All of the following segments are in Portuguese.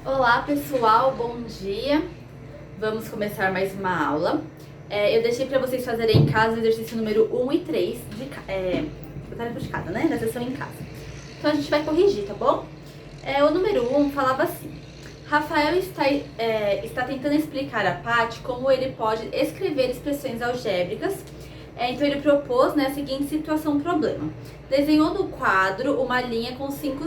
Olá pessoal, bom dia! Vamos começar mais uma aula. Eu deixei para vocês fazerem em casa o exercício número 1 e 3 tarefa de casa, né? Da sessão em casa. Então a gente vai corrigir, tá bom? O número 1 falava assim: Rafael está tentando explicar a Paty como ele pode escrever expressões algébricas. Então ele propôs, né, a seguinte situação-problema. Desenhou no quadro uma linha com 6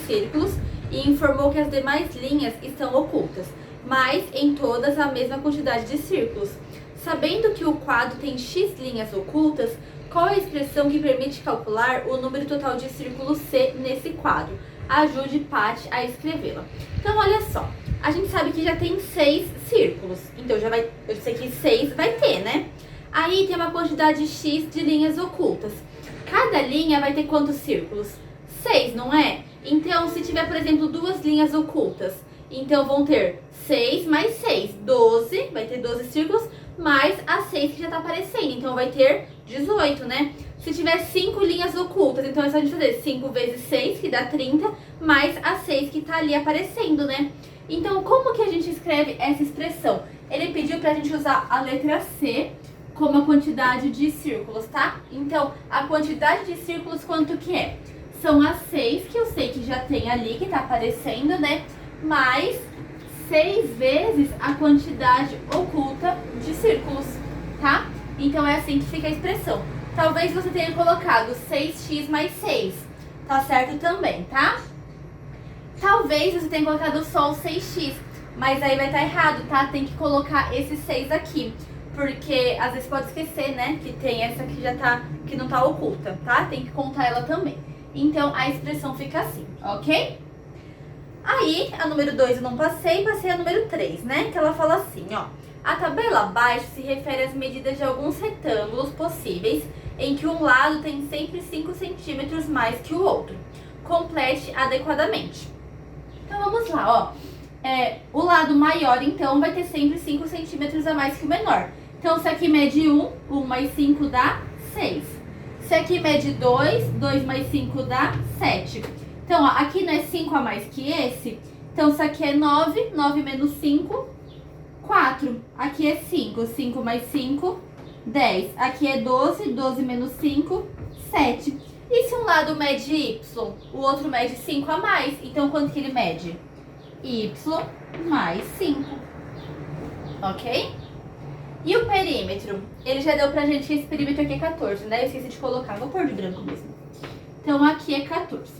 círculos e informou que as demais linhas estão ocultas, mas em todas a mesma quantidade de círculos. Sabendo que o quadro tem X linhas ocultas, qual é a expressão que permite calcular o número total de círculos C nesse quadro? Ajude Paty a escrevê-la. Então olha só, a gente sabe que já tem 6 círculos, então eu sei que 6 vai ter, né? Aí tem uma quantidade X de linhas ocultas. Cada linha vai ter quantos círculos? 6, não é? Então, se tiver, por exemplo, 2 linhas ocultas, então vão ter 6 mais 6, 12, vai ter 12 círculos, mais a 6 que já tá aparecendo, então vai ter 18, né? Se tiver 5 linhas ocultas, então é só a gente fazer 5 vezes 6, que dá 30, mais a 6 que tá ali aparecendo, né? Então, como que a gente escreve essa expressão? Ele pediu pra gente usar a letra C como a quantidade de círculos, tá? Então, a quantidade de círculos quanto que é? São as 6 que eu sei que já tem ali, que tá aparecendo, né? Mais 6 vezes a quantidade oculta de círculos, tá? Então, é assim que fica a expressão. Talvez você tenha colocado 6x mais 6, tá certo também, tá? Talvez você tenha colocado só o 6x, mas aí vai estar errado, tá? Tem que colocar esse 6 aqui. Porque às vezes pode esquecer, né, que tem essa que não tá oculta, tá? Tem que contar ela também. Então, a expressão fica assim, ok? Aí, a número 2 eu não passei a número 3, né? Que ela fala assim, ó. A tabela abaixo se refere às medidas de alguns retângulos possíveis, em que um lado tem sempre 5 centímetros mais que o outro. Complete adequadamente. Então, vamos lá, ó. O lado maior, então, vai ter sempre 5 centímetros a mais que o menor. Então, se aqui mede 1, 1 mais 5 dá 6. Se aqui mede 2, 2 mais 5 dá 7. Então, ó, aqui não é 5 a mais que esse. Então, isso aqui é 9, 9 menos 5, 4. Aqui é 5, 5 mais 5, 10. Aqui é 12, 12 menos 5, 7. E se um lado mede y, o outro mede 5 a mais, então quanto que ele mede? Y mais 5, ok? E o perímetro? Ele já deu pra gente que esse perímetro aqui é 14, né? Eu esqueci de colocar, vou pôr de branco mesmo. Então aqui é 14.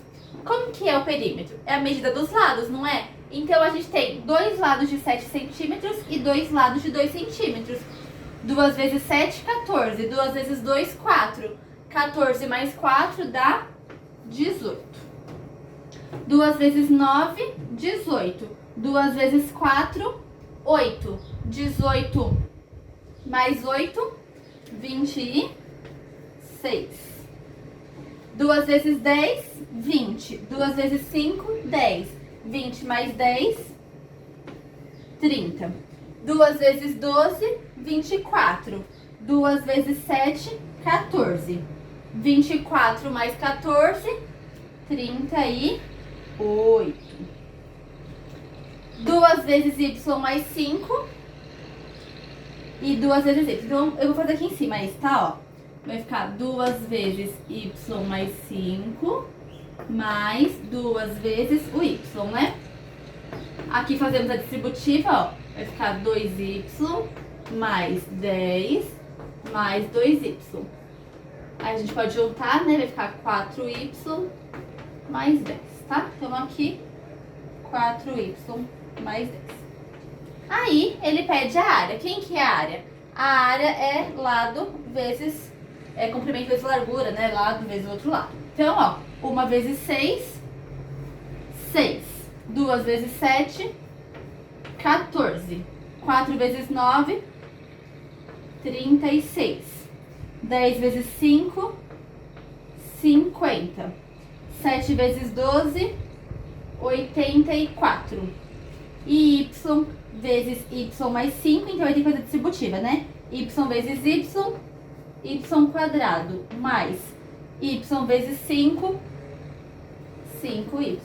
Como que é o perímetro? É a medida dos lados, não é? Então a gente tem 2 lados de 7 centímetros e 2 lados de 2 centímetros. 2 vezes 7, 14. 2 vezes 2, 4. 14 mais 4 dá 18. 2 vezes 9, 18. 2 vezes 4, 8. 18 mais 8, 26. 2 vezes 10, 20. 2 vezes 5, 10. 20 mais 10, 30. 2 vezes 12, 24. 2 vezes 7, 14. 24 mais 14, 38. 2 vezes y mais 5 e 2 vezes y. Então, eu vou fazer aqui em cima esse, tá? Ó. Vai ficar 2 vezes y mais 5 mais 2 vezes o y, né? Aqui fazemos a distributiva, ó. Vai ficar 2y mais 10 mais 2y. Aí a gente pode juntar, né? Vai ficar 4y mais 10, tá? Então, aqui, 4y mais 10. Aí, ele pede a área. Quem que é a área? A área é lado vezes comprimento vezes largura, né? Lado vezes o outro lado. Então, ó, 1 vezes 6, 6. 2 vezes 7, 14. 4 vezes 9, 36. 10 vezes 5, 50. 7 vezes 12, 84. E y vezes y mais 5, então vai ter que fazer distributiva, né? Y vezes y quadrado mais y vezes 5, 5y.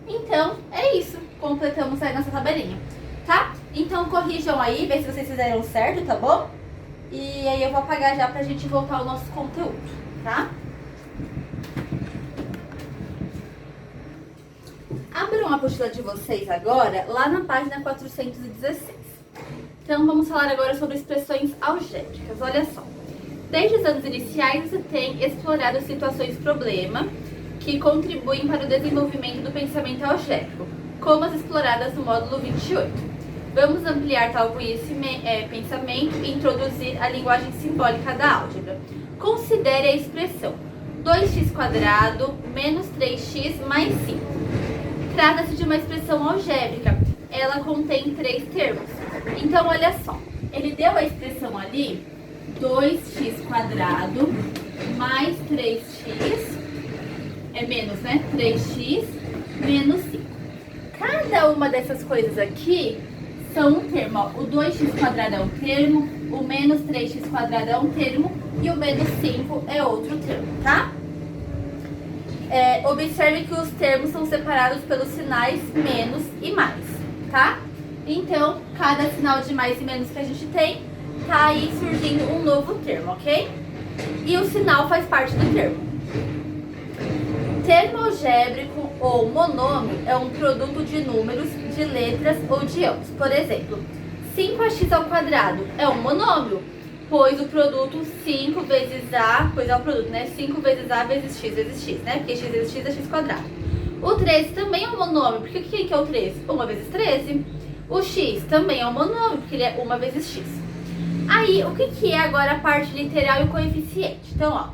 Então, é isso. Completamos aí nossa tabelinha, tá? Então, corrijam aí, vê se vocês fizeram certo, tá bom? E aí eu vou apagar já pra gente voltar ao nosso conteúdo, tá? Abram a apostila de vocês agora, lá na página 416. Então, vamos falar agora sobre expressões algébricas. Olha só. Desde os anos iniciais, você tem explorado situações-problema que contribuem para o desenvolvimento do pensamento algébrico, como as exploradas no módulo 28. Vamos ampliar tal pensamento e introduzir a linguagem simbólica da álgebra. Considere a expressão 2x² menos 3x mais 5. Trata-se de uma expressão algébrica. Ela contém 3 termos. Então, olha só. Ele deu a expressão ali, 2x² mais 3x, é menos, né? 3x menos 5. Cada uma dessas coisas aqui são um termo. Ó. O 2x² é um termo, o menos 3x² é um termo e o menos 5 é outro termo, tá? Observe que os termos são separados pelos sinais menos e mais, tá? Então, cada sinal de mais e menos que a gente tem, tá aí surgindo um novo termo, ok? E o sinal faz parte do termo. Termo algébrico ou monômio é um produto de números, de letras ou de ambos. Por exemplo, 5x² é um monômio, pois o produto 5 vezes A, pois é o produto, né? 5 vezes A vezes x, né? Porque x vezes x é x². O 13 também é um monômio, porque o que é o 13? 1 vezes 13. O x também é um monômio, porque ele é 1 vezes x. Aí, o que é agora a parte literal e o coeficiente? Então, ó,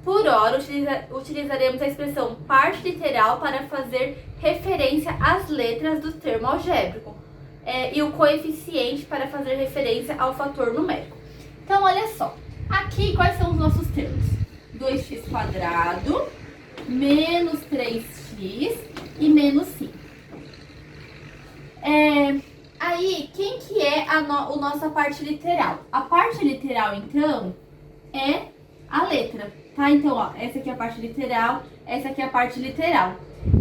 por hora utilizaremos a expressão parte literal para fazer referência às letras do termo algébrico e o coeficiente para fazer referência ao fator numérico. Então, olha só, aqui quais são os nossos termos? 2x² menos 3x e menos 5. Aí, quem que é a nossa parte literal? A parte literal, então, é a letra, tá? Então, ó, essa aqui é a parte literal, essa aqui é a parte literal.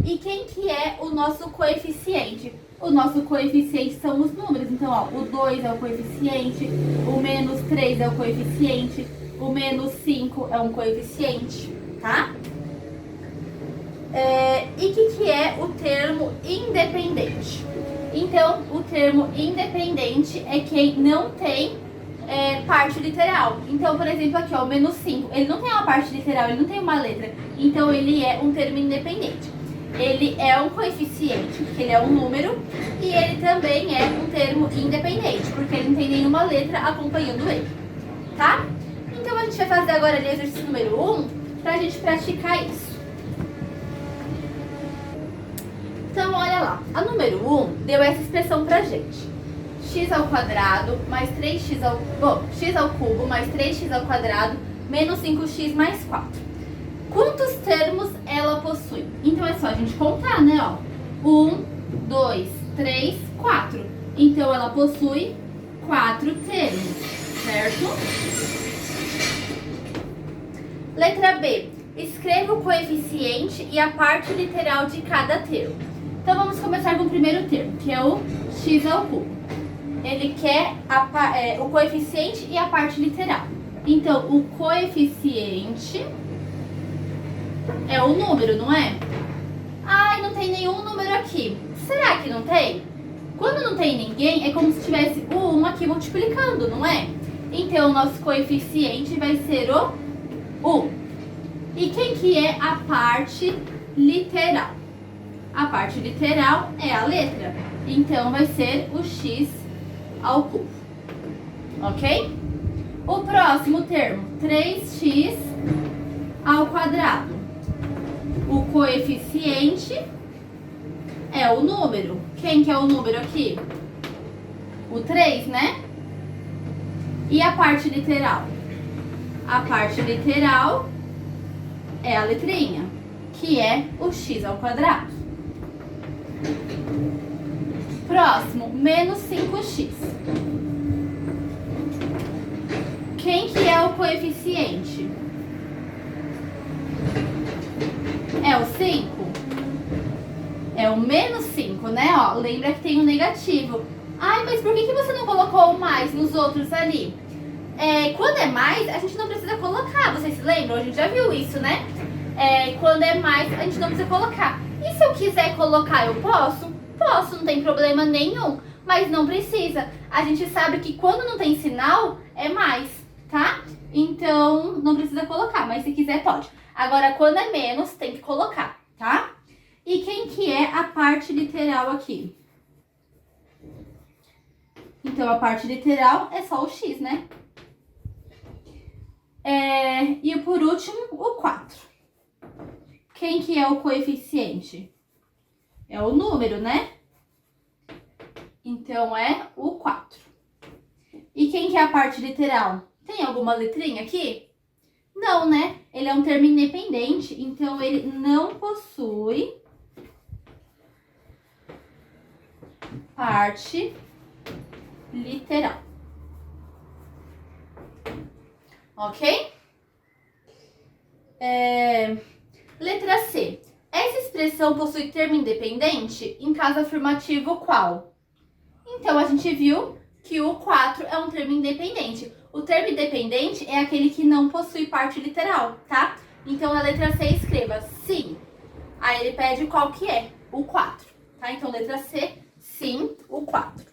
E quem que é o nosso coeficiente? O nosso coeficiente são os números. Então, ó, o 2 é o coeficiente, o menos 3 é o coeficiente, o menos 5 é um coeficiente, tá? E o que é o termo independente? Então, o termo independente é quem não tem parte literal. Então, por exemplo, aqui, ó, o menos 5, ele não tem uma parte literal, ele não tem uma letra. Então, ele é um termo independente. Ele é um coeficiente, porque ele é um número, e ele também é um termo independente, porque ele não tem nenhuma letra acompanhando ele, tá? Então, a gente vai fazer agora ali o exercício número 1, pra gente praticar isso. Então, olha lá, a número 1 deu essa expressão pra gente. x² mais 3x x ao cubo mais 3x ao quadrado menos 5x mais 4. Quantos termos ela possui? Então, é só a gente contar, né? Ó. 1, 2, 3, 4. Então, ela possui 4 termos, certo? Letra B. Escreva o coeficiente e a parte literal de cada termo. Então, vamos começar com o primeiro termo, que é o x ao cubo. Ele quer o coeficiente e a parte literal. Então, o coeficiente é o número, não é? Ai, não tem nenhum número aqui. Será que não tem? Quando não tem ninguém, é como se tivesse o 1 aqui multiplicando, não é? Então, o nosso coeficiente vai ser o 1. E quem que é a parte literal? A parte literal é a letra. Então, vai ser o x ao cubo. Ok? O próximo termo, 3x ao quadrado. O coeficiente é o número. Quem que é o número aqui? O 3, né? E a parte literal? A parte literal é a letrinha, que é o x ao quadrado. Próximo, menos 5x. Quem que é o coeficiente? É o 5? menos 5, né? Ó, lembra que tem um negativo. Ai, mas por que você não colocou o mais nos outros ali? Quando é mais, a gente não precisa colocar. Vocês se lembram? A gente já viu isso, né? Quando é mais, a gente não precisa colocar. E se eu quiser colocar, eu posso? Posso, não tem problema nenhum. Mas não precisa. A gente sabe que quando não tem sinal, é mais, tá? Então, não precisa colocar, mas se quiser, pode. Agora, quando é menos, tem que colocar, tá? E quem que é a parte literal aqui? Então, a parte literal é só o x, né? E por último, o 4. Quem que é o coeficiente? É o número, né? Então, é o 4. E quem que é a parte literal? Tem alguma letrinha aqui? Não, né? Ele é um termo independente, então ele não possui parte literal. Ok? Letra C. Essa expressão possui termo independente em caso afirmativo qual? Então, a gente viu que o 4 é um termo independente. O termo independente é aquele que não possui parte literal, tá? Então, na letra C, escreva sim. Aí ele pede qual que é? O 4, tá? Então, letra C, sim, o 4.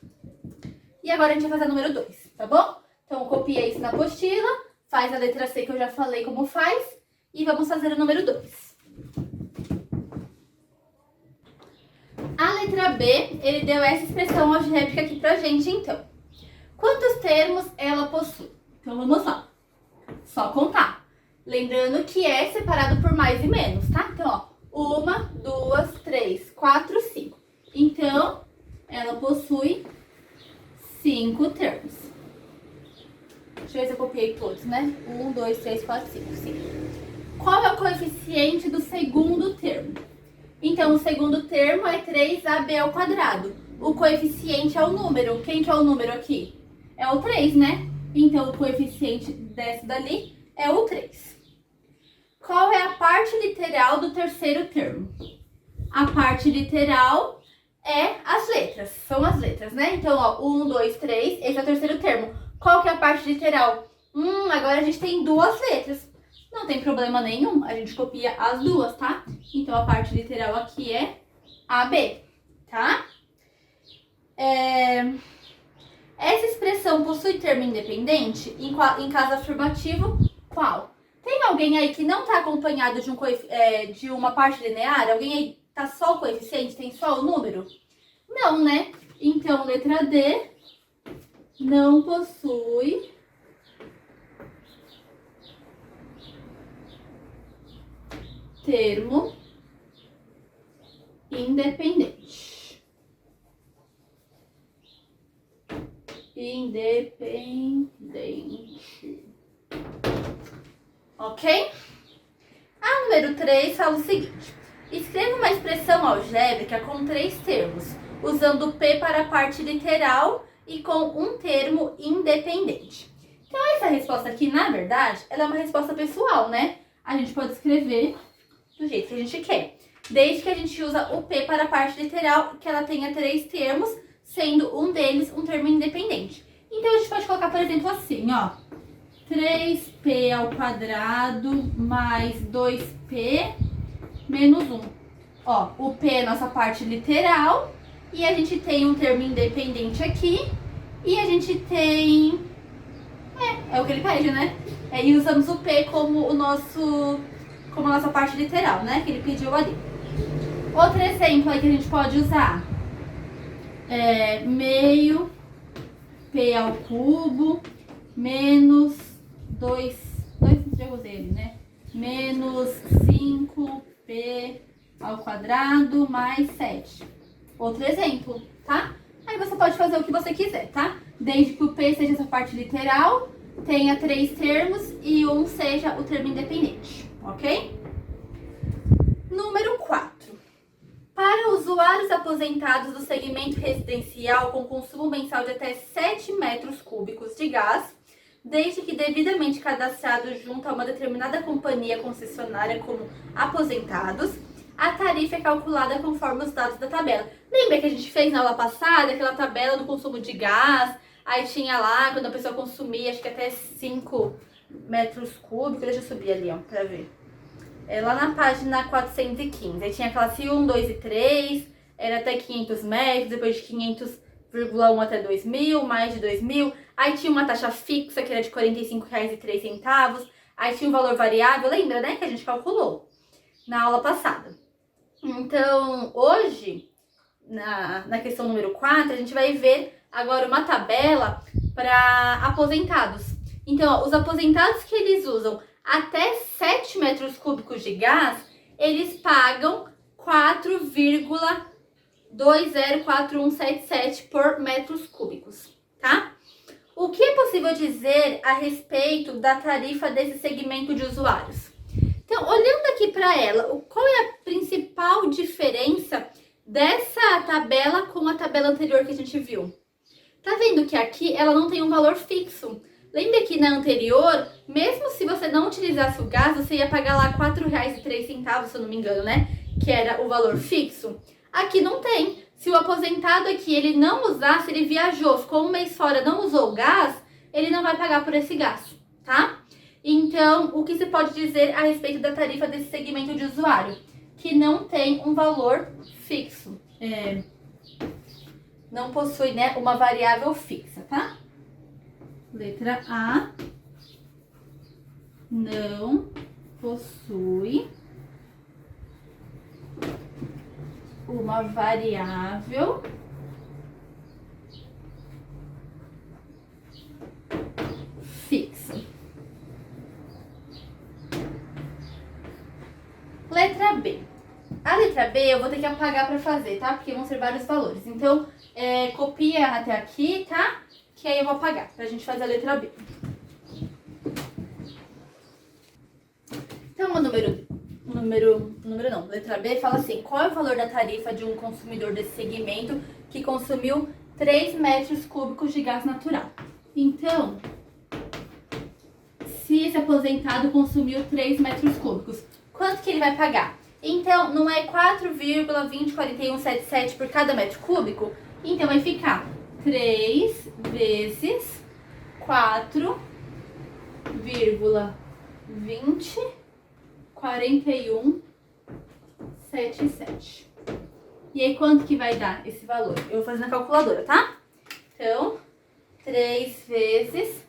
E agora a gente vai fazer o número 2, tá bom? Então, copia isso na apostila, faz a letra C que eu já falei como faz e vamos fazer o número 2. A letra B, ele deu essa expressão algébrica aqui pra gente, então. Quantos termos ela possui? Então, vamos lá. Só contar. Lembrando que é separado por mais e menos, tá? Então, ó, 1, 2, 3, 4, 5. Então, ela possui 5 termos. Deixa eu ver se eu copiei todos, né? 1, 2, 3, 4, 5. 5. Qual é o coeficiente do segundo termo? Então, o segundo termo é 3ab ao quadrado. O coeficiente é o número. Quem que é o número aqui? É o 3, né? Então, o coeficiente desse dali é o 3. Qual é a parte literal do terceiro termo? A parte literal é as letras. São as letras, né? Então, ó, 1, 2, 3, esse é o terceiro termo. Qual que é a parte literal? Agora a gente tem duas letras. Não tem problema nenhum, a gente copia as duas, tá? Então, a parte literal aqui é AB, tá? Essa expressão possui termo independente? Em caso afirmativo, qual? Tem alguém aí que não está acompanhado de uma parte linear? Alguém aí tá só o coeficiente, tem só o número? Não, né? Então, letra D não possui termo independente. Ok? A número 3 fala o seguinte. Escreva uma expressão algébrica com 3 termos, usando P para a parte literal e com um termo independente. Então, essa resposta aqui, na verdade, ela é uma resposta pessoal, né? A gente pode escrever do jeito que a gente quer. Desde que a gente usa o P para a parte literal, que ela tenha 3 termos, sendo um deles um termo independente. Então, a gente pode colocar, por exemplo, assim, ó. 3p ao quadrado mais 2p menos 1. Ó, o p é nossa parte literal e a gente tem um termo independente aqui e a gente tem... É o que ele pede, né? E usamos o p como a nossa parte literal, né? Que ele pediu ali. Outro exemplo aí que a gente pode usar é meio p ao cubo menos 2, já usei ele, né? Menos 5p ao quadrado mais 7. Outro exemplo, tá? Aí você pode fazer o que você quiser, tá? Desde que o p seja essa parte literal, tenha 3 termos e um seja o termo independente, ok? Número 4. Para usuários aposentados do segmento residencial com consumo mensal de até 7 metros cúbicos de gás, desde que devidamente cadastrados junto a uma determinada companhia concessionária como aposentados, a tarifa é calculada conforme os dados da tabela. Lembra que a gente fez na aula passada aquela tabela do consumo de gás? Aí tinha lá, quando a pessoa consumia, acho que até 5 metros cúbicos. Deixa eu subir ali, ó, pra ver. É lá na página 415. Aí tinha a classe 1, 2 e 3, era até 500 metros, depois de 500,1 até 2.000, mais de 2.000. Aí tinha uma taxa fixa, que era de R$ 45,03. Aí tinha um valor variável, lembra, né, que a gente calculou na aula passada. Então, hoje, na questão número 4, a gente vai ver agora uma tabela para aposentados. Então, ó, os aposentados que eles usam até 7 metros cúbicos de gás, eles pagam 4,204177 por metros cúbicos, tá? O que é possível dizer a respeito da tarifa desse segmento de usuários? Então, olhando aqui para ela, qual é a principal diferença dessa tabela com a tabela anterior que a gente viu? Tá vendo que aqui ela não tem um valor fixo? Lembra que na anterior, mesmo se você não utilizasse o gás, você ia pagar lá R$ 4,03, se eu não me engano, né? Que era o valor fixo. Aqui não tem. Se o aposentado aqui ele não usasse, ele viajou, ficou um mês fora, não usou o gás, ele não vai pagar por esse gasto, tá? Então, o que se pode dizer a respeito da tarifa desse segmento de usuário? Que não tem um valor fixo. Não possui, né, uma variável fixa, tá? Letra A. Não possui uma variável fixa. Letra B. A letra B eu vou ter que apagar para fazer, tá? Porque vão ser vários valores. Então, copia até aqui, tá? Que aí eu vou apagar pra gente fazer a letra B. Então, letra B fala assim: qual é o valor da tarifa de um consumidor desse segmento que consumiu 3 metros cúbicos de gás natural? Então, se esse aposentado consumiu 3 metros cúbicos, quanto que ele vai pagar? Então, não é 4,204177 por cada metro cúbico? Então, vai ficar 3 vezes 4,204177. E aí, quanto que vai dar esse valor? Eu vou fazer na calculadora, tá? Então, 3 vezes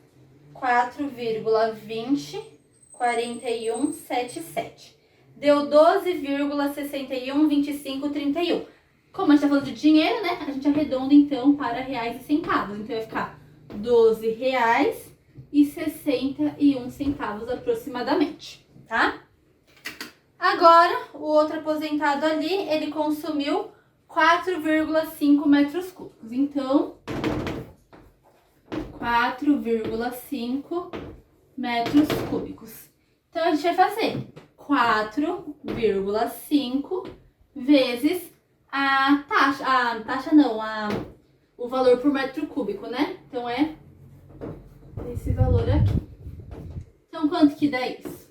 4,204177. Deu 12,612531. Como a gente tá falando de dinheiro, né? A gente arredonda então para reais e centavos. Então vai ficar R$12,61 aproximadamente, tá? Agora, o outro aposentado ali, ele consumiu 4,5 metros cúbicos. Então, 4,5 metros cúbicos. Então, a gente vai fazer 4,5 vezes o valor por metro cúbico, né? Então, é esse valor aqui. Então, quanto que dá isso?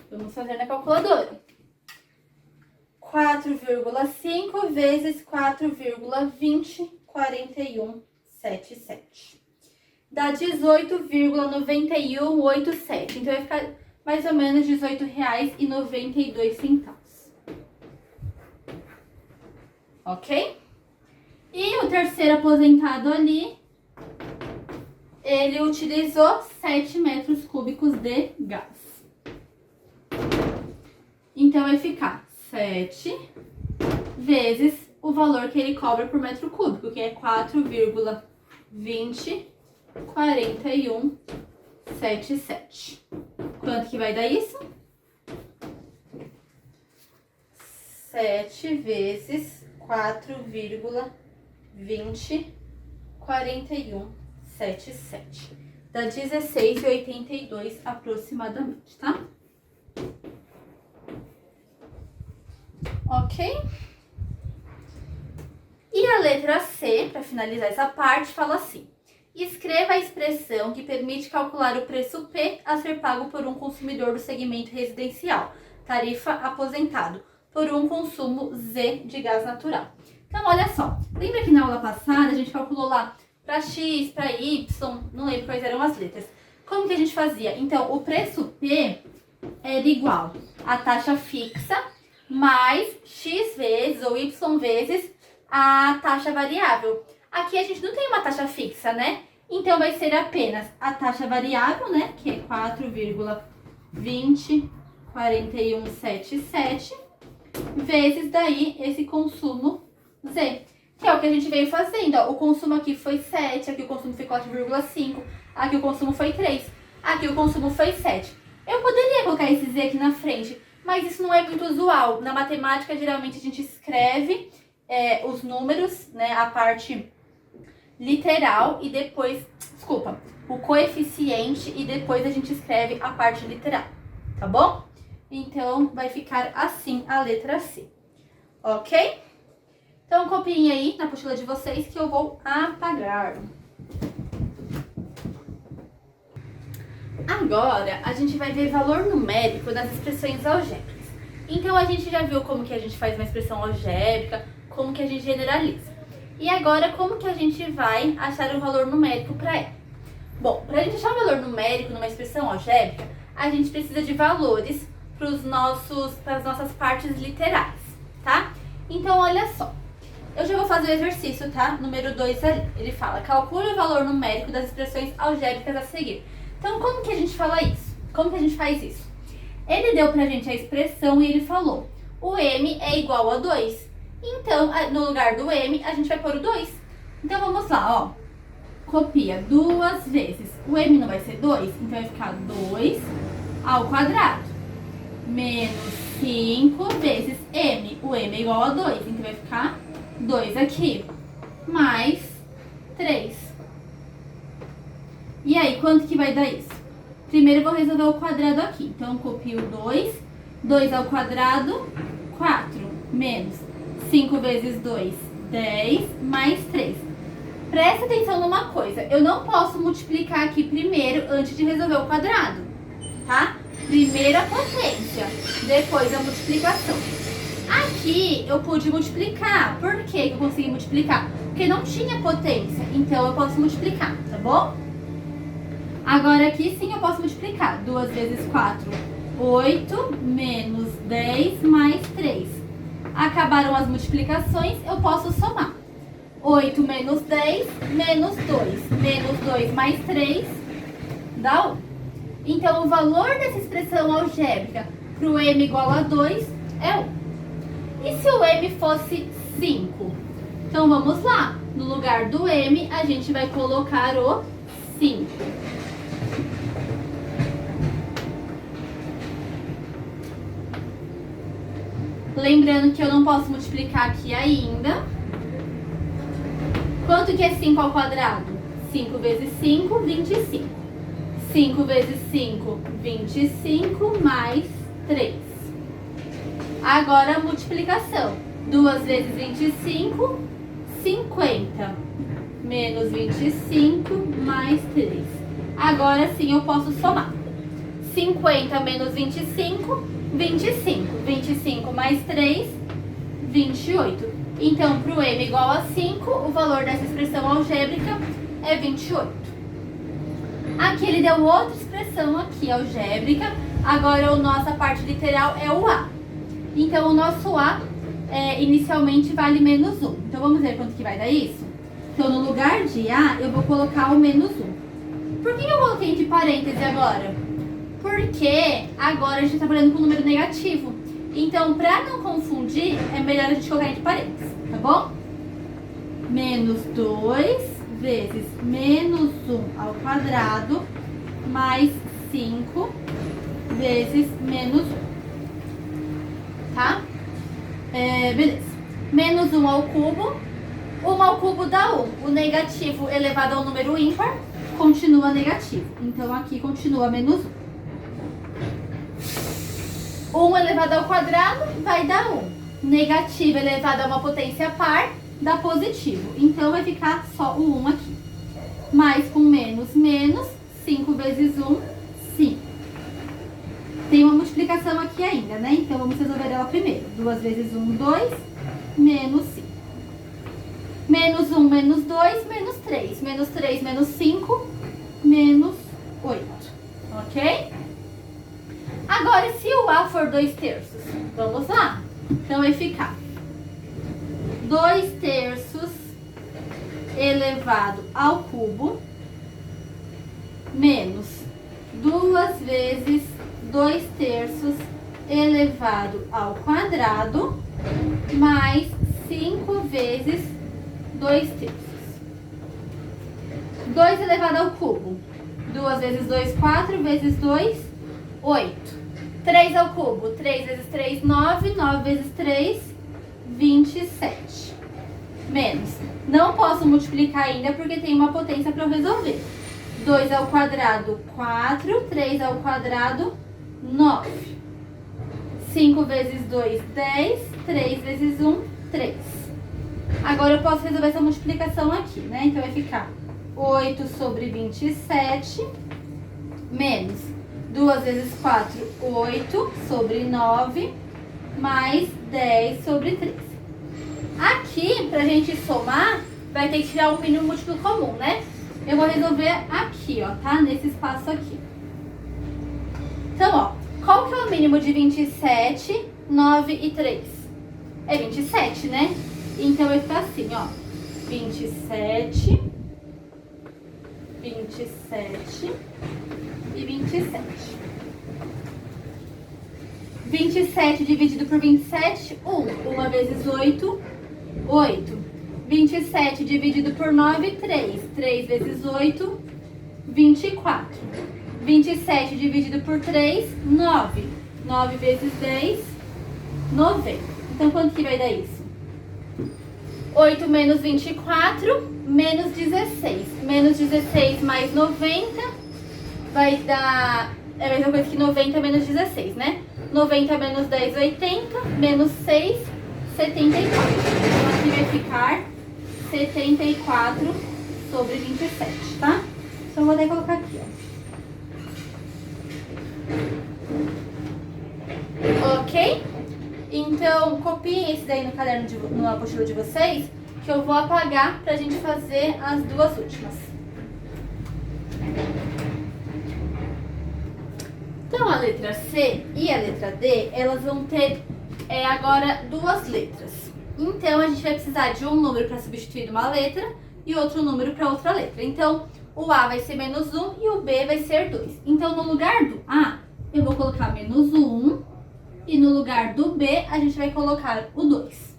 Vamos fazer na calculadora. 4,5 vezes 4,204177. Dá 18,9187. Então, vai ficar mais ou menos R$18,92. Ok? E o terceiro aposentado ali, ele utilizou 7 metros cúbicos de gás. Então, vai ficar 7 vezes o valor que ele cobra por metro cúbico, que é 4,204177. Quanto que vai dar isso? 7 vezes 4,204177. Dá 16,82 aproximadamente, tá? Ok? E a letra C, para finalizar essa parte, fala assim: escreva a expressão que permite calcular o preço P a ser pago por um consumidor do segmento residencial. tarifa aposentado, por um consumo Z de gás natural. Então, olha só, lembra que na aula passada a gente calculou lá para X, para Y, não lembro quais eram as letras. Como que a gente fazia? Então, o preço P era igual a taxa fixa mais X vezes ou Y vezes a taxa variável. Aqui a gente não tem uma taxa fixa, né? Então, vai ser apenas a taxa variável, né? Que é 4,204177 vezes daí esse consumo Z, que é o que a gente veio fazendo. Ó. O consumo aqui foi 7, aqui o consumo foi 4,5, aqui o consumo foi 3, aqui o consumo foi 7. Eu poderia colocar esse Z aqui na frente, mas isso não é muito usual. Na matemática, geralmente a gente escreve os números, né, a parte literal e depois, desculpa, o coeficiente e depois a gente escreve a parte literal, tá bom? Então, vai ficar assim a letra C, ok? Então, copiem aí na apostila de vocês que eu vou apagar. Agora, a gente vai ver valor numérico das expressões algébricas. Então, a gente já viu como que a gente faz uma expressão algébrica, como que a gente generaliza. E agora, como que a gente vai achar o valor numérico para ela? Bom, para a gente achar o valor numérico numa expressão algébrica, a gente precisa de valores para as nossas partes literais, tá? Então, olha só. Eu já vou fazer o exercício, tá? Número 2 ali. Ele fala, calcule o valor numérico das expressões algébricas a seguir. Então, como que a gente fala isso? Como que a gente faz isso? Ele deu pra gente a expressão e ele falou, o M é igual a 2. Então, no lugar do M, a gente vai pôr o 2. Então, vamos lá, ó. Copia 2 vezes. O M não vai ser 2? Então, vai ficar 2 ao quadrado. Menos 5 vezes M. O M é igual a 2. Então, vai ficar 2 aqui. Mais 3. E aí, quanto que vai dar isso? Primeiro, eu vou resolver o quadrado aqui. Então, copio 2. 2 ao quadrado, 4. Menos 5 vezes 2, 10. Mais 3. Presta atenção numa coisa. Eu não posso multiplicar aqui primeiro antes de resolver o quadrado, tá? Primeiro a potência, depois a multiplicação. Aqui eu pude multiplicar. Por que eu consegui multiplicar? Porque não tinha potência, então eu posso multiplicar, tá bom? Agora aqui sim eu posso multiplicar. 2 vezes 4, 8, menos 10, mais 3. Acabaram as multiplicações, eu posso somar. 8 menos 10, menos 2. Menos 2 mais 3, dá 1. Então, o valor dessa expressão algébrica para o M igual a 2 é 1. E se o M fosse 5? Então, vamos lá. No lugar do M, a gente vai colocar o 5. Lembrando que eu não posso multiplicar aqui ainda. Quanto que é 5 ao quadrado? 5 vezes 5, 25. 5 vezes 5, 25, mais 3. Agora a multiplicação. 2 vezes 25, 50. Menos 25, mais 3. Agora sim eu posso somar. 50 menos 25, 25. 25 mais 3, 28. Então, para o M igual a 5, o valor dessa expressão algébrica é 28. Aqui ele deu outra expressão aqui, algébrica. Agora a nossa parte literal é o A. Então, o nosso A inicialmente vale menos 1. Então, vamos ver quanto que vai dar isso? Então, no lugar de A, eu vou colocar o menos 1. Por que eu coloquei entre parênteses agora? Porque agora a gente está trabalhando com número negativo. Então, para não confundir, é melhor a gente colocar entre parênteses, tá bom? Menos 2 vezes menos 1 ao quadrado, mais 5 vezes menos 1, tá? Beleza. Menos 1 ao cubo. 1 ao cubo dá 1. O negativo elevado ao número ímpar continua negativo. Então, aqui continua menos 1. 1 elevado ao quadrado vai dar 1. Negativo elevado a uma potência par dá positivo. Então, vai ficar só o 1 aqui. Mais com menos, menos. 5 vezes 1, 5. Tem uma multiplicação aqui ainda, né? Então, vamos resolver ela primeiro. 2 vezes 1, 2, menos 5. Menos 1, menos 2, menos 3. Menos 3, menos 5, menos 8. Ok? Agora, se o A for 2 terços? Vamos lá. Então, vai ficar 2 terços elevado ao cubo menos 2 vezes 2 terços elevado ao quadrado mais 5 vezes 2 terços. 2 elevado ao cubo. 2 vezes 2, 4 vezes 2, 8. 3 ao cubo. 3 vezes 3, 9. 9 vezes 3, 27. Menos. Não posso multiplicar ainda porque tem uma potência para eu resolver. 2 ao quadrado, 4. 3 ao quadrado, 9. 5 vezes 2, 10. 3 vezes 1, 3. Agora eu posso resolver essa multiplicação aqui, né? Então vai ficar 8 sobre 27 menos 2 vezes 4, 8 sobre 9 mais 10 sobre 3. Aqui, pra gente somar, vai ter que tirar um mínimo múltiplo comum, né? Eu vou resolver aqui, ó, tá? Nesse espaço aqui. Então, ó, qual que é o mínimo de 27, 9 e 3? É 27, né? Então, vai ficar assim, ó. 27, 27 e 27. 27 dividido por 27, 1. 1 vezes 8, 8. 27 dividido por 9, 3. 3 vezes 8, 24. 27 dividido por 3, 9. 9 vezes 10, 90. Então, quanto que vai dar isso? 8 menos 24, menos 16. Menos 16 mais 90 vai dar... É a mesma coisa que 90 menos 16, né? 90 menos 10, 80. Menos 6, 74. Então, aqui vai ficar 74 sobre 27, tá? Então, eu vou até colocar aqui, ó. Ok? Então, copiem esse daí no caderno, no apostila de vocês, que eu vou apagar pra gente fazer as duas últimas. Então, a letra C e a letra D, elas vão ter agora duas letras. Então, a gente vai precisar de um número para substituir uma letra e outro número para outra letra. Então, o A vai ser menos 1 e o B vai ser 2. Então, no lugar do A, eu vou colocar menos 1 e no lugar do B, a gente vai colocar o 2.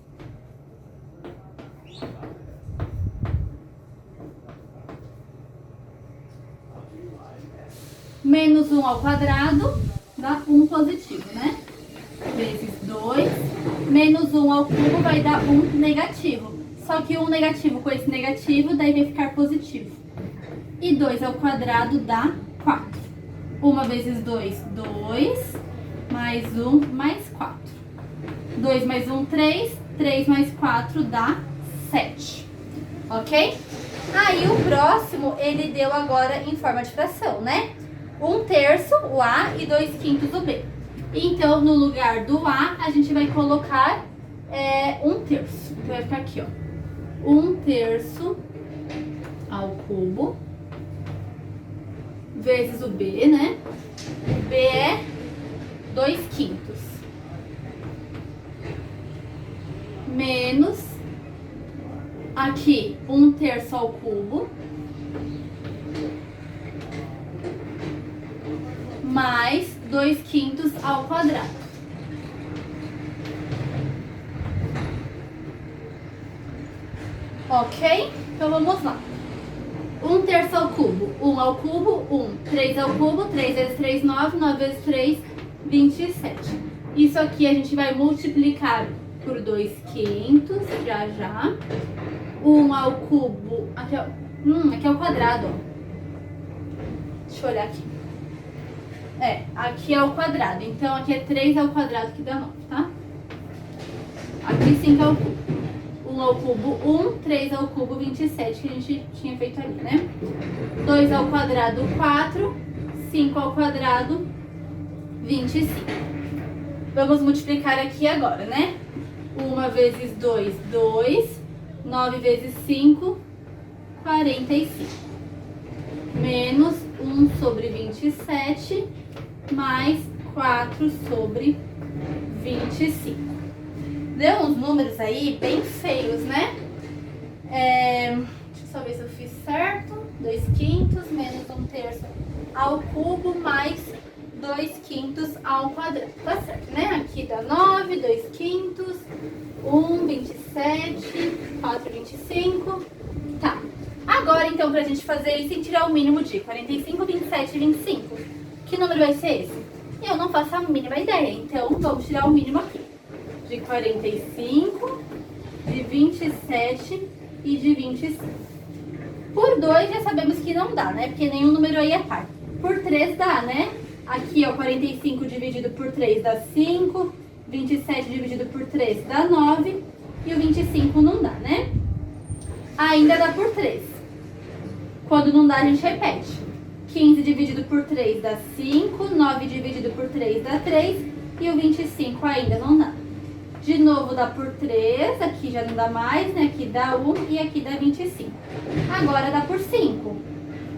Menos 1 ao quadrado dá 1 positivo, né? Vezes 2. Menos 1 ao cubo vai dar 1 negativo. Só que 1 negativo com esse negativo, daí vai ficar positivo. E 2 ao quadrado dá 4. 1 vezes 2, 2. Mais 1, mais 4. 2 mais 1, 3. 3 mais 4 dá 7. Ok? Aí o próximo, ele deu agora em forma de fração, né? 1 terço, o A, e 2 quintos, o B. Então, no lugar do A, a gente vai colocar 1 terço. Então, vai ficar aqui, ó. 1 terço ao cubo, vezes o B, né? O B é 2 quintos. Menos, aqui, 1 terço ao cubo, mais 2 quintos ao quadrado. Ok? Então vamos lá. 1 terço ao cubo. 1 ao cubo, 1. 3 ao cubo, 3 vezes 3, 9. 9 vezes 3, 27. Isso aqui a gente vai multiplicar por 2 quintos, já. 1 ao cubo, aqui é o quadrado, ó. Deixa eu olhar aqui. Aqui é o quadrado. Então, aqui é 3 ao quadrado que dá 9, tá? Aqui 5 ao cubo. 1 ao cubo, 1. 3 ao cubo, 27, que a gente tinha feito ali, né? 2 ao quadrado, 4. 5 ao quadrado, 25. Vamos multiplicar aqui agora, né? 1 vezes 2, 2. 9 vezes 5, 45. Menos 1 sobre 27, mais 4 sobre 25. Deu uns números aí bem feios, né? Deixa eu só ver se eu fiz certo. 2 quintos menos 1 terço ao cubo mais 2 quintos ao quadrado. Tá certo, né? Aqui dá 9, 2 quintos, 1, 27, 4, 25. Tá. Agora, então, pra gente fazer isso e tirar o mínimo de 45, 27 e 25. Que número vai ser esse? Eu não faço a mínima ideia. Então, vamos tirar o mínimo aqui. De 45, de 27 e de 25. Por 2 já sabemos que não dá, né? Porque nenhum número aí é par. Por 3 dá, né? Aqui, ó, 45 dividido por 3 dá 5. 27 dividido por 3 dá 9. E o 25 não dá, né? Ainda dá por 3. Quando não dá, a gente repete. 15 dividido por 3 dá 5. 9 dividido por 3 dá 3. E o 25 ainda não dá. De novo dá por 3. Aqui já não dá mais, né? Aqui dá 1 e aqui dá 25. Agora dá por 5.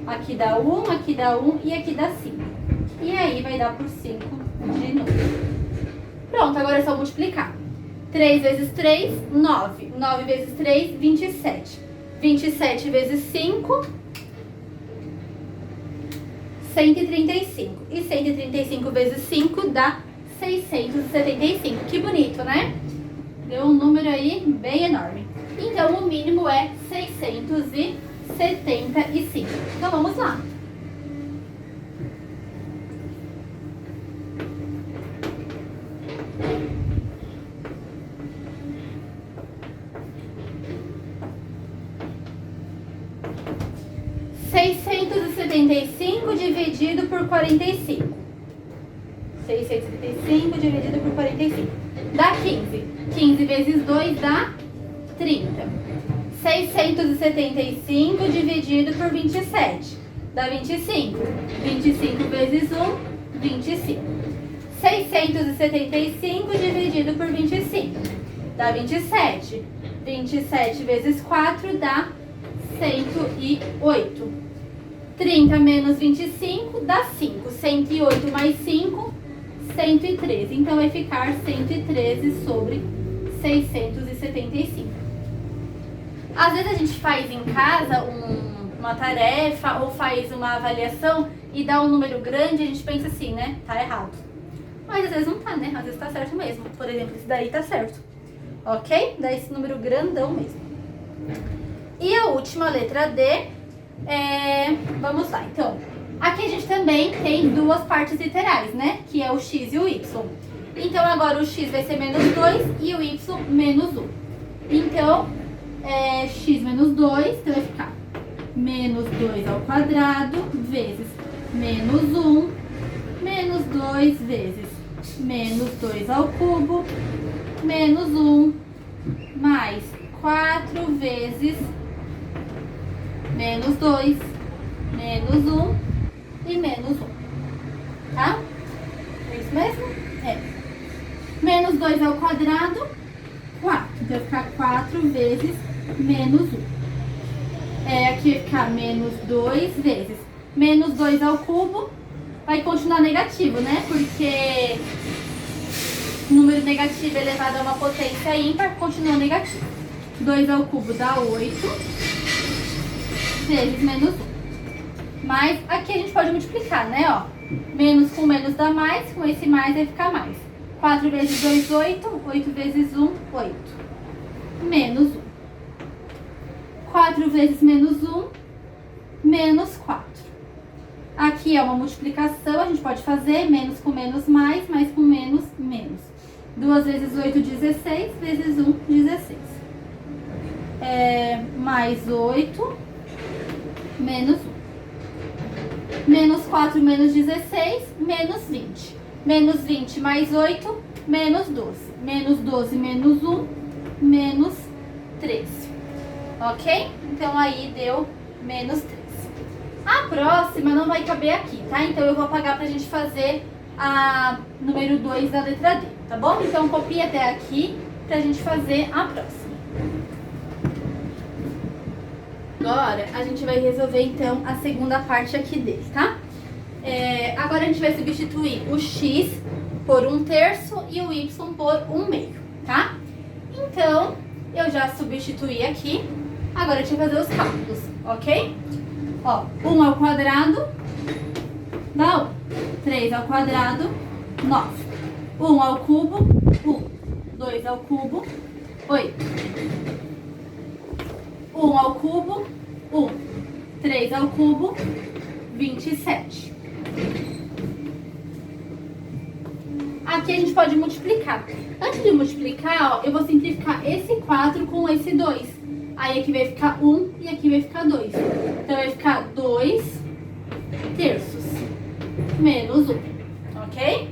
Aqui dá 1, aqui dá 1 e aqui dá 5. E aí vai dar por 5 de novo. Pronto, agora é só multiplicar. 3 vezes 3, 9. 9 vezes 3, 27. 27 vezes 5, 135. E 135 vezes 5 dá 675. Que bonito, né? Deu um número aí bem enorme. Então, o mínimo é 675. Então, vamos lá. Dividido por 45. 675 dividido por 45. Dá 15. 15 vezes 2 dá 30. 675 dividido por 27. Dá 25. 25 vezes 1, 25. 675 dividido por 25. Dá 27. 27 vezes 4 dá 108. 30 menos 25 dá 5. 108 mais 5, 113. Então, vai ficar 113 sobre 675. Às vezes a gente faz em casa uma tarefa ou faz uma avaliação e dá um número grande e a gente pensa assim, né? Tá errado. Mas às vezes não tá, né? Às vezes tá certo mesmo. Por exemplo, esse daí tá certo. Ok? Dá esse número grandão mesmo. E a última, letra D. Vamos lá, então, aqui a gente também tem duas partes literais, né? Que é o x e o y. Então, agora o x vai ser menos 2 e o y menos 1. Então, x menos 2, então vai ficar menos 2 ao quadrado vezes menos 1, menos 2 vezes menos 2 ao cubo, menos 1, mais 4 vezes menos 2, menos 1 e menos 1, tá? É isso mesmo? É. Menos 2 ao quadrado, 4. Então, vai ficar 4 vezes menos 1. Aqui vai ficar menos 2 vezes menos 2 ao cubo. Vai continuar negativo, né? Porque número negativo elevado a uma potência ímpar continua negativo. 2 ao cubo dá 8. Vezes menos 1. Mas aqui a gente pode multiplicar, né? Ó, menos com menos dá mais, com esse mais vai ficar mais. 4 vezes 2, 8. 8 vezes 1, 8. Menos 1. 4 vezes menos 1, menos 4. Aqui é uma multiplicação, a gente pode fazer menos com menos mais com menos, menos. 2 vezes 8, 16, vezes 1, 16. Mais 8, menos 1. Menos 4 menos 16, menos 20. Menos 20 mais 8, menos 12. Menos 12 menos 1, menos 13. Ok? Então, aí deu menos 13. A próxima não vai caber aqui, tá? Então, eu vou apagar pra gente fazer a número 2 da letra D, tá bom? Então copia até aqui pra gente fazer a próxima. Agora a gente vai resolver então a segunda parte aqui dele, tá? Agora a gente vai substituir o x por 1/3 e o y por 1/2, tá? Então, eu já substituí aqui. Agora a gente vai fazer os cálculos, ok? Ó, 1 ao quadrado dá 1. 3 ao quadrado, 9. 1 ao cubo, 1. 2 ao cubo, 8. 1 ao cubo, 1. 3 ao cubo, 27. Aqui a gente pode multiplicar. Antes de multiplicar, ó, eu vou simplificar esse 4 com esse 2. Aí aqui vai ficar 1 e aqui vai ficar 2. Então vai ficar 2 terços menos 1, ok?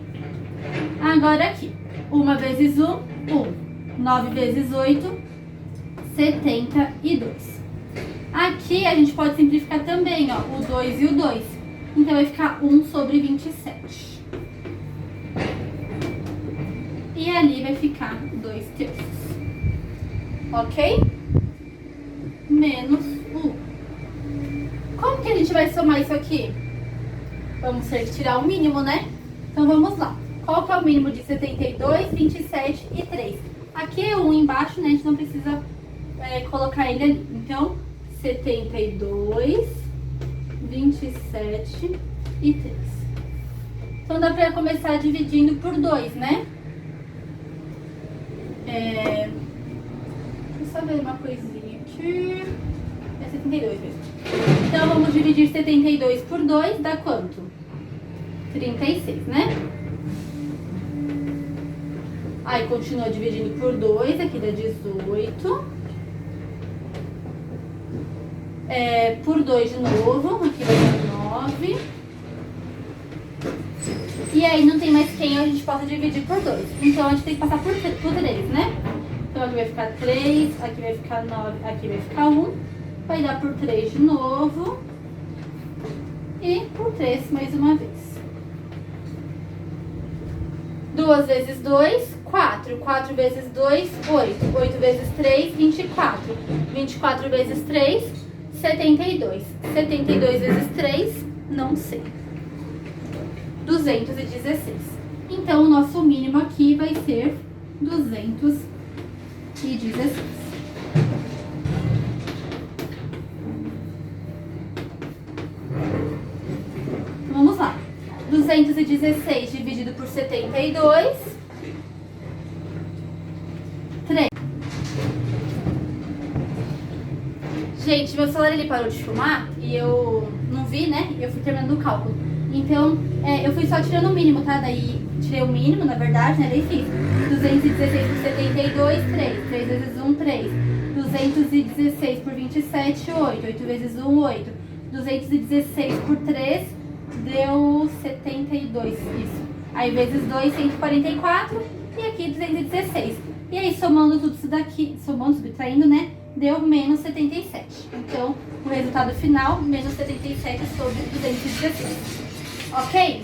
Agora aqui, 1 vezes 1, 1. 9 vezes 8, 72. Aqui a gente pode simplificar também, ó, o 2 e o 2. Então vai ficar 1 sobre 27. E ali vai ficar 2 terços. Ok? Menos 1. Como que a gente vai somar isso aqui? Vamos ter que tirar o mínimo, né? Então vamos lá. Qual que é o mínimo de 72, 27 e 3? Aqui é 1 embaixo, né? A gente não precisa colocar ele ali. Então, 72, 27 e 3. Então dá pra começar dividindo por 2, né? Deixa eu só ver uma coisinha aqui. É 72 mesmo. Então vamos dividir 72 por 2, dá quanto? 36, né? Aí continua dividindo por 2, aqui dá 18. Por 2 de novo, aqui vai dar 9. E aí não tem mais quem a gente possa dividir por 2. Então a gente tem que passar por 3, né? Então aqui vai ficar 3, aqui vai ficar 9, aqui vai ficar 1. Vai dar por 3 de novo. E por 3 mais uma vez. 2 vezes 2, 4. 4 vezes 2, 8. 8 vezes 3, 24. 24 vezes 3, 72. 72 vezes 3, não sei. 216. Então, o nosso mínimo aqui vai ser 216. Vamos lá. 216 dividido por 72. 3. Gente, meu celular ele parou de filmar e eu não vi, né? E eu fui terminando o cálculo. Então, eu fui só tirando o mínimo, tá? Daí, tirei o mínimo, na verdade, né? Daí fiz 216 por 72, 3. 3 vezes 1, 3. 216 por 27, 8. 8 vezes 1, 8. 216 por 3, deu 72, isso. Aí, vezes 2, 144. E aqui, 216. E aí, somando tudo isso daqui, somando, subtraindo, né? Deu menos 77. Então, o resultado final, menos 77 sobre 216. Ok?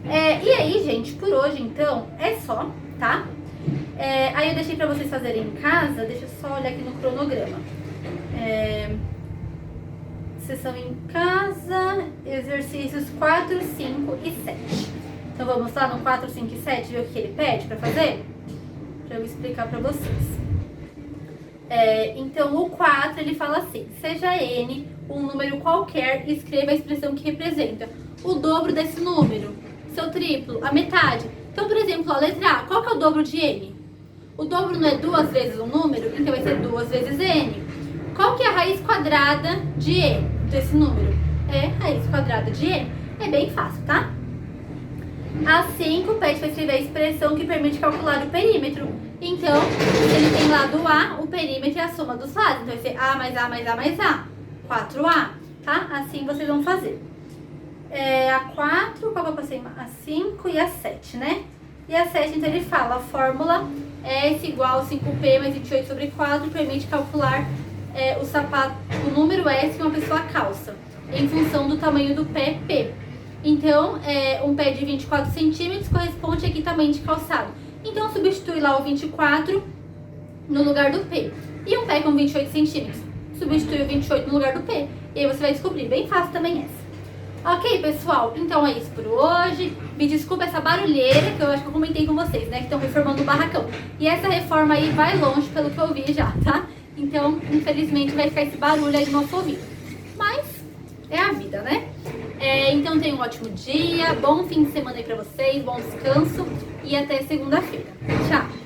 E aí, gente, por hoje, então, é só, tá? Aí eu deixei pra vocês fazerem em casa. Deixa eu só olhar aqui no cronograma. Sessão em casa, exercícios 4, 5 e 7. Então, vamos lá no 4, 5 e 7, ver o que ele pede pra fazer? Pra eu explicar pra vocês. Então, o 4, ele fala assim: seja n um número qualquer, escreva a expressão que representa o dobro desse número, seu triplo, a metade. Então, por exemplo, a letra A, qual que é o dobro de n? O dobro não é 2 vezes um número? Então, vai ser 2 vezes n. Qual que é a raiz quadrada de n, desse número? É raiz quadrada de n. É bem fácil, tá? A 5 pede para escrever a expressão que permite calcular o perímetro. Então, se ele tem lado A, o perímetro é a soma dos lados. Então, vai ser A mais A mais A mais A. 4A, tá? Assim vocês vão fazer. A 4, qual que eu passei? A 5 e a 7, né? E a 7, então, ele fala: a fórmula S igual a 5P mais 28 sobre 4 permite calcular o número S que uma pessoa calça, em função do tamanho do pé P. Então, um pé de 24 centímetros corresponde aqui também de calçado. Então, substitui lá o 24 no lugar do P. E um pé com 28 centímetros, substitui o 28 no lugar do P. E aí você vai descobrir, bem fácil também essa. Ok, pessoal? Então é isso por hoje. Me desculpa essa barulheira, que eu acho que eu comentei com vocês, né? Que estão reformando o barracão. E essa reforma aí vai longe, pelo que eu vi já, tá? Então, infelizmente, vai ficar esse barulho aí no nosso ouvido. Mas é a vida, né? Então tenham um ótimo dia, bom fim de semana aí pra vocês, bom descanso e até segunda-feira. Tchau!